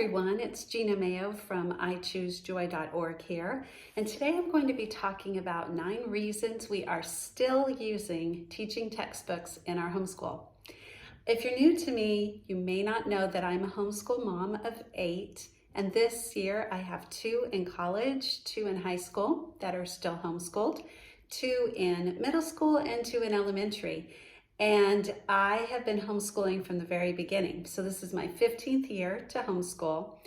everyone, it's Gina Mayo from iChooseJoy.org here, and today I'm going to be talking about 9 reasons we are still using teaching textbooks in our homeschool. If you're new to me, you may not know that I'm a homeschool mom of 8, and this year I have 2 in college, 2 in high school that are still homeschooled, 2 in middle school, and 2 in elementary. And I have been homeschooling from the very beginning. So this is my 15th year to homeschool,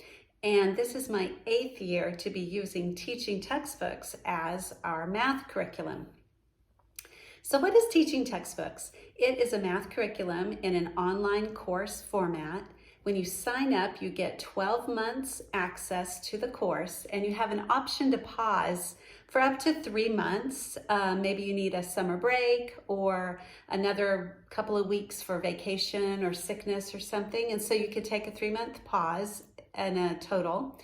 and this is my 8th year to be using teaching textbooks as our math curriculum. So what is teaching textbooks? It is a math curriculum in an online course format. When you sign up, you get 12 months access to the course, and you have an option to pause for up to 3 months. Maybe you need a summer break or another couple of weeks for vacation or sickness or something. And so you could take a 3-month pause in a total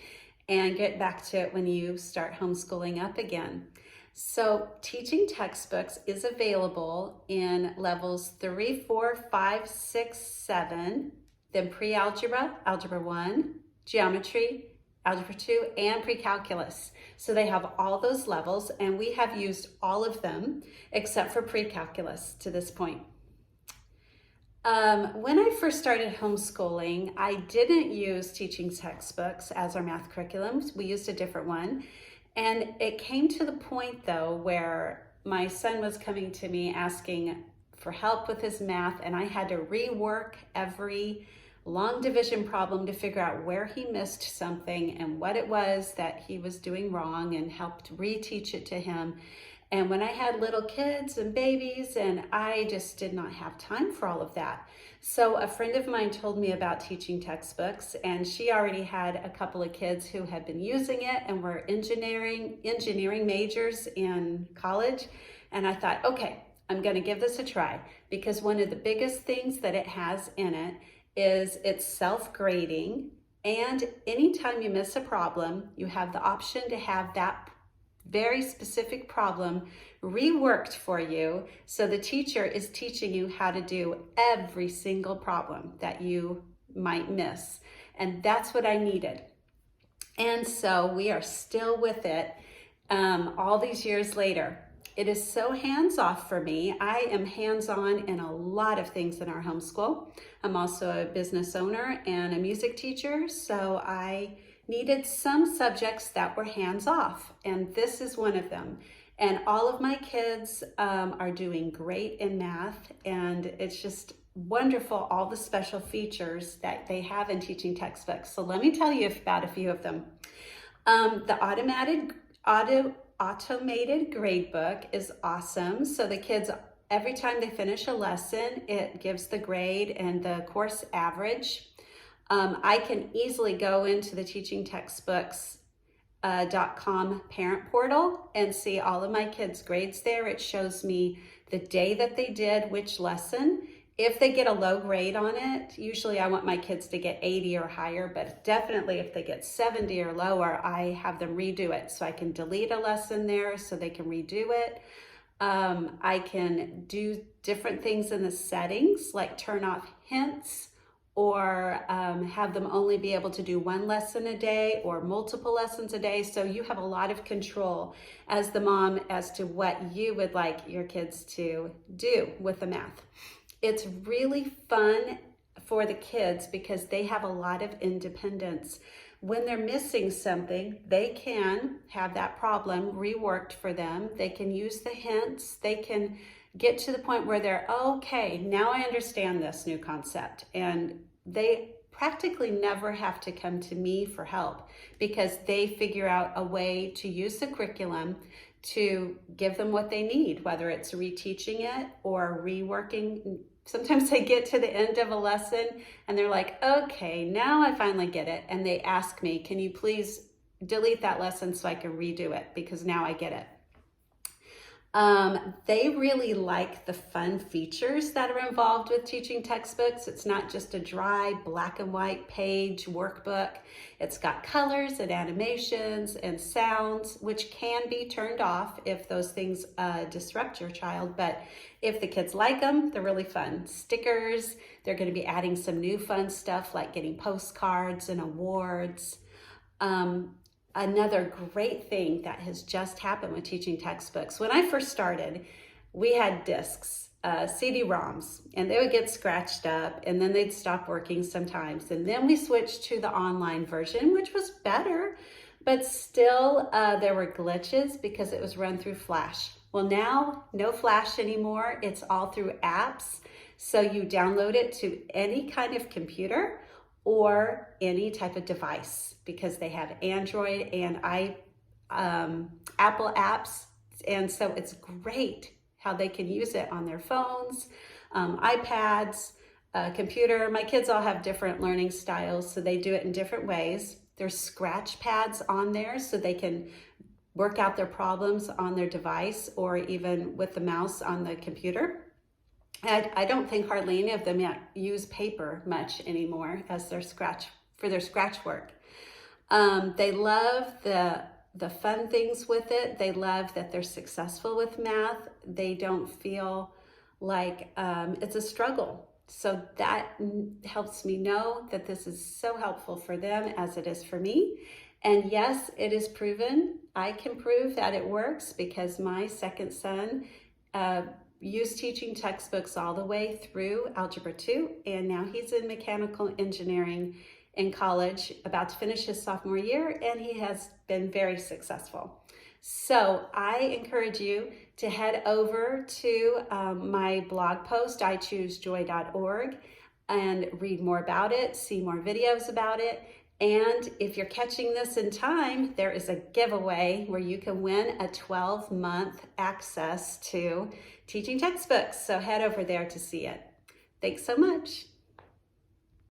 and get back to it when you start homeschooling up again. So teaching textbooks is available in levels 3, 4, 5, 6, 7, then pre-algebra, algebra 1, geometry, algebra 2, and pre-calculus. So they have all those levels, and we have used all of them except for pre-calculus to this point. When I first started homeschooling, I didn't use teaching textbooks as our math curriculum. We used a different one. And it came to the point, though, where my son was coming to me asking for help with his math, and I had to rework every long division problem to figure out where he missed something and what it was that he was doing wrong, and helped reteach it to him. And when I had little kids and babies, and I just did not have time for all of that. So a friend of mine told me about teaching textbooks, and she already had a couple of kids who had been using it and were engineering majors in college. And I thought, okay, I'm going to give this a try, because one of the biggest things that it has in it is it's self-grading, and anytime you miss a problem, you have the option to have that very specific problem reworked for you. So the teacher is teaching you how to do every single problem that you might miss. And that's what I needed. And so we are still with it all these years later. It is so hands-off for me. I am hands-on in a lot of things in our homeschool. I'm also a business owner and a music teacher, so I needed some subjects that were hands-off, and this is one of them. And all of my kids are doing great in math, and it's just wonderful, all the special features that they have in teaching textbooks. So let me tell you about a few of them. The automated gradebook is awesome. So the kids, every time they finish a lesson, it gives the grade and the course average. I can easily go into the teaching textbooks.com parent portal and see all of my kids' grades there. It shows me the day that they did which lesson. If they get a low grade on it, usually I want my kids to get 80 or higher, but definitely if they get 70 or lower, I have them redo it. So I can delete a lesson there so they can redo it. I can do different things in the settings, like turn off hints, or have them only be able to do 1 lesson a day or multiple lessons a day. So you have a lot of control as the mom as to what you would like your kids to do with the math. It's really fun for the kids because they have a lot of independence. When they're missing something, they can have that problem reworked for them. They can use the hints. They can get to the point where they're, okay, now I understand this new concept. And they practically never have to come to me for help, because they figure out a way to use the curriculum to give them what they need, whether it's reteaching it or reworking. Sometimes they get to the end of a lesson and they're like, okay, now I finally get it. And they ask me, can you please delete that lesson so I can redo it, because now I get it. They really like the fun features that are involved with teaching textbooks. It's not just a dry black and white page workbook. It's got colors and animations and sounds, which can be turned off if those things disrupt your child. But if the kids like them, they're really fun. Stickers, they're going to be adding some new fun stuff like getting postcards and awards. Another great thing that has just happened with teaching textbooks. When I first started, we had discs, CD-ROMs, and they would get scratched up and then they'd stop working sometimes. And then we switched to the online version, which was better, but still there were glitches because it was run through Flash. Well, now no Flash anymore. It's all through apps. So you download it to any kind of computer or any type of device, because they have Android and Apple apps. And so it's great how they can use it on their phones, iPads, computer. My kids all have different learning styles, so they do it in different ways. There's scratch pads on there so they can work out their problems on their device or even with the mouse on the computer. I don't think hardly any of them yet use paper much anymore as their scratch work. They love the fun things with it. They love that they're successful with math. They don't feel like it's a struggle. So that helps me know that this is so helpful for them as it is for me. And yes, it is proven. I can prove that it works because my second son used teaching textbooks all the way through Algebra 2, and now he's in mechanical engineering in college, about to finish his sophomore year, and he has been very successful. So I encourage you to head over to my blog post, ichoosejoy.org, and read more about it, see more videos about it. And if you're catching this in time, there is a giveaway where you can win a 12-month access to teaching textbooks. So head over there to see it. Thanks so much.